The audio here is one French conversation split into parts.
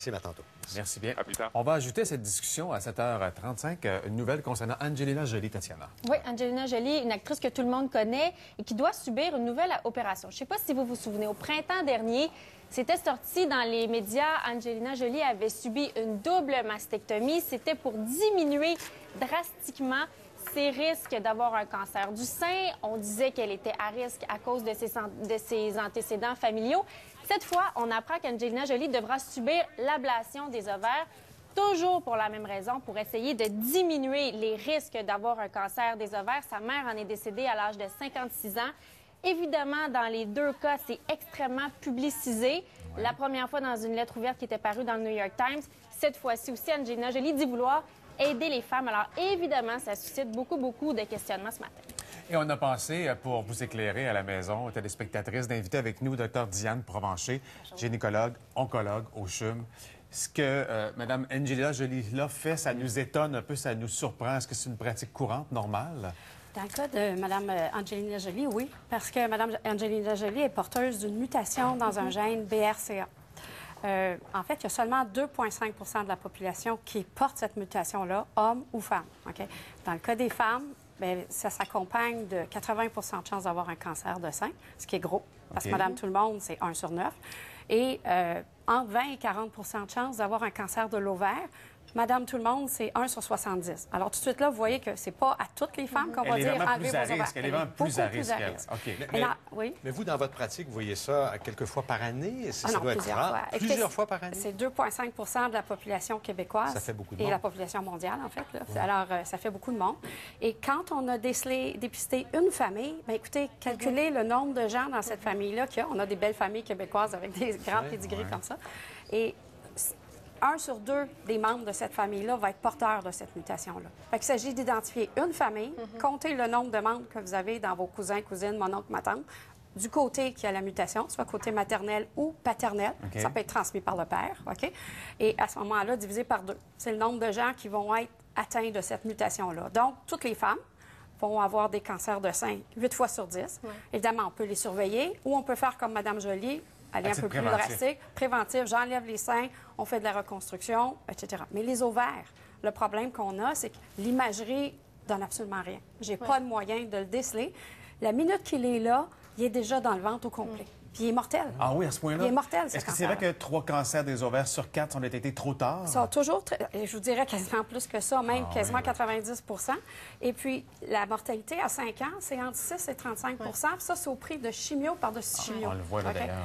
C'est à tantôt. Merci bien. À plus tard. On va ajouter à cette discussion à 7h35 une nouvelle concernant Angelina Jolie, Tatiana. Oui, Angelina Jolie, une actrice que tout le monde connaît et qui doit subir une nouvelle opération. Je ne sais pas si vous vous souvenez, au printemps dernier, c'était sorti dans les médias, Angelina Jolie avait subi une double mastectomie. C'était pour diminuer drastiquement ses risques d'avoir un cancer du sein. On disait qu'elle était à risque à cause de ses antécédents familiaux. Cette fois, on apprend qu'Angelina Jolie devra subir l'ablation des ovaires, toujours pour la même raison, pour essayer de diminuer les risques d'avoir un cancer des ovaires. Sa mère en est décédée à l'âge de 56 ans. Évidemment, dans les deux cas, c'est extrêmement publicisé. Ouais. La première fois dans une lettre ouverte qui était parue dans le New York Times. Cette fois-ci aussi, Angelina Jolie dit vouloir aider les femmes. Alors, évidemment, ça suscite beaucoup de questionnements ce matin. Et on a pensé, pour vous éclairer à la maison, téléspectatrices, d'inviter avec nous Dr Diane Provencher, gynécologue, oncologue au CHUM. Ce que Mme Angelina Jolie-là fait, ça nous étonne un peu, ça nous surprend. Est-ce que c'est une pratique courante, normale? Dans le cas de Mme Angelina Jolie, oui, parce que Mme Angelina Jolie est porteuse d'une mutation dans un gène BRCA. En fait, il y a seulement 2,5 de la population qui porte cette mutation-là, hommes ou femmes. Okay? Dans le cas des femmes, bien, ça s'accompagne de 80 de chances d'avoir un cancer de sein, ce qui est gros, parce que Madame Tout-le-Monde, c'est 1 sur 9. Et entre 20 et 40 de chances d'avoir un cancer de l'ovaire. Madame Tout-le-Monde, c'est 1 sur 70. Alors, tout de suite, là, vous voyez que c'est pas à toutes les femmes qu'on va dire enlever vos ovaires. Elle est vraiment plus à risque. OK. Oui. Mais vous, dans votre pratique, vous voyez ça quelques fois par année? Ah non, plusieurs fois. Plusieurs fois par année? C'est 2,5 de la population québécoise. Ça fait beaucoup de monde. Et la population mondiale, en fait. Là. Alors, ça fait beaucoup de monde. Et quand on a dépisté une famille, bien, écoutez, calculez le nombre de gens dans cette famille-là qu'il y a. On a des belles familles québécoises avec des grands pédigrés comme ça. Et 1 sur 2 des membres de cette famille-là va être porteur de cette mutation-là. Fait qu'il s'agit d'identifier une famille, compter le nombre de membres que vous avez dans vos cousins, cousines, mon oncle, ma tante, du côté qui a la mutation, soit côté maternel ou paternel. Ça peut être transmis par le père, OK? Et à ce moment-là, divisé par 2. C'est le nombre de gens qui vont être atteints de cette mutation-là. Donc, toutes les femmes vont avoir des cancers de sein 8 fois sur 10. Évidemment, on peut les surveiller ou on peut faire comme Mme Jolie, aller un peu plus drastique, préventif, j'enlève les seins, on fait de la reconstruction, etc. Mais les ovaires, le problème qu'on a, c'est que l'imagerie donne absolument rien. J'ai pas de moyen de le déceler. La minute qu'il est là, il est déjà dans le ventre au complet. Puis il est mortel. Ah oui, à ce point-là? Il est mortel, ce Est-ce que c'est vrai que 3 cancers des ovaires sur 4 ont détectés trop tard? Ça a toujours, je vous dirais quasiment plus que ça, même quasiment 90 Et puis, la mortalité à 5 ans, c'est entre 6 et 35 Ça, c'est au prix de chimio par-dessus chimio. On le voit là, d'ailleurs.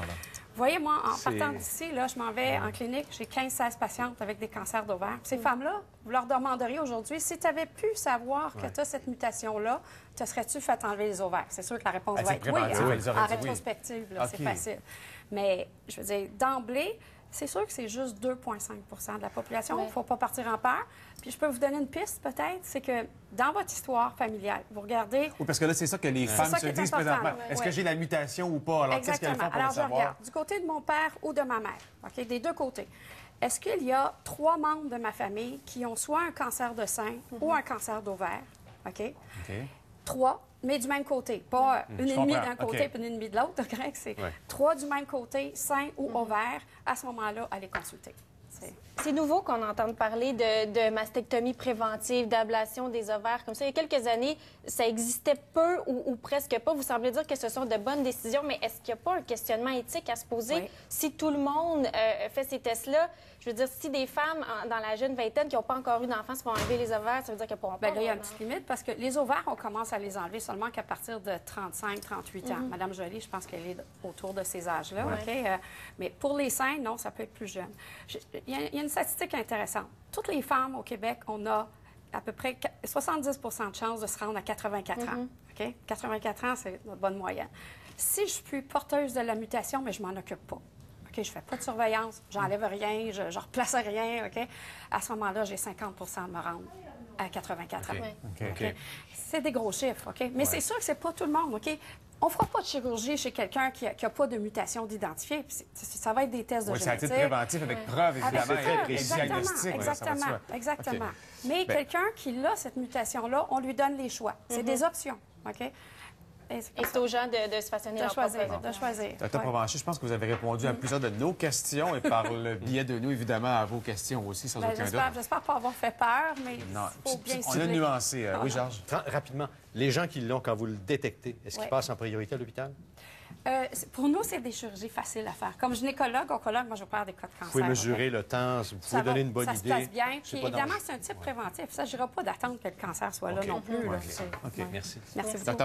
Vous voyez, moi, en partant d'ici, là, je m'en vais en clinique, j'ai 15-16 patientes avec des cancers d'ovaires. Ces femmes-là, vous leur demanderiez aujourd'hui, si tu avais pu savoir que tu as cette mutation-là, te serais-tu fait enlever les ovaires? C'est sûr que la réponse va être oui. En rétrospective, là, c'est facile. Mais, je veux dire, d'emblée, c'est sûr que c'est juste 2,5 de la population. Il ne faut pas partir en peur. Puis je peux vous donner une piste, peut-être, c'est que dans votre histoire familiale, vous regardez... Oui, parce que là, c'est ça que les femmes se disent présentement. Est-ce que j'ai la mutation ou pas? Alors, qu'est-ce qu'elles font pour le savoir? Je regarde du côté de mon père ou de ma mère, OK, des deux côtés. Est-ce qu'il y a 3 membres de ma famille qui ont soit un cancer de sein ou un cancer d'ovaire? OK? 3, mais du même côté. Pas une ennemie d'un côté puis une ennemie de l'autre. C'est 3 du même côté, sein ou ovaire. À ce moment-là, allez consulter. C'est nouveau qu'on entende parler de mastectomie préventive, d'ablation des ovaires comme ça. Il y a quelques années, ça existait peu ou presque pas. Vous semblez dire que ce sont de bonnes décisions, mais est-ce qu'il n'y a pas un questionnement éthique à se poser? Si tout le monde fait ces tests-là, je veux dire, si des femmes dans la jeune vingtaine qui n'ont pas encore eu d'enfants se font enlever les ovaires, ça veut dire qu'elles pourront pas. Bien là, il y a une petite limite parce que les ovaires, on commence à les enlever seulement qu'à partir de 35-38 ans. Madame Jolie, je pense qu'elle est autour de ces âges-là. Mais pour les seins, non, ça peut être plus jeune. Il y a une statistique intéressante. Toutes les femmes au Québec, on a à peu près 70 de chances de se rendre à 84 ans. 84 ans, c'est une bonne moyenne. Si je suis porteuse de la mutation, mais je m'en occupe pas. Je ne fais pas de surveillance, j'enlève rien, je ne replace rien. À ce moment-là, j'ai 50 de me rendre à 84 ans. C'est des gros chiffres. Mais c'est sûr que ce n'est pas tout le monde. On ne fera pas de chirurgie chez quelqu'un qui n'a pas de mutation d'identifier. Ça va être des tests de génétique. C'est à titre préventif avec preuve, évidemment, et diagnostic. Mais quelqu'un qui a cette mutation-là, on lui donne les choix. C'est des options. Et c'est Et c'est aux gens de se façonner de leur choisir, propre de choisir. Dr. Ouais. Provencher, je pense que vous avez répondu à plusieurs de nos questions et par le biais de nous, évidemment, à vos questions aussi, sans Ben, aucun doute. j'espère pas avoir fait peur, mais Non, il faut bien on a cibler. nuancé. Oui, Georges? Rapidement, les gens qui l'ont, quand vous le détectez, est-ce qu'ils Ouais. passent en priorité à l'hôpital? Pour nous, c'est des chirurgies faciles à faire. Comme gynécologue, oncologue, moi, je opère des cas de cancer. Vous pouvez mesurer le temps, vous Ça pouvez va, donner une bonne ça idée. se passe bien. C'est Puis pas évidemment, dangereux. c'est un type préventif. Ça, je n'irai pas d'attendre que le cancer soit là OK. non plus. là. OK, merci. Merci beaucoup. Dr.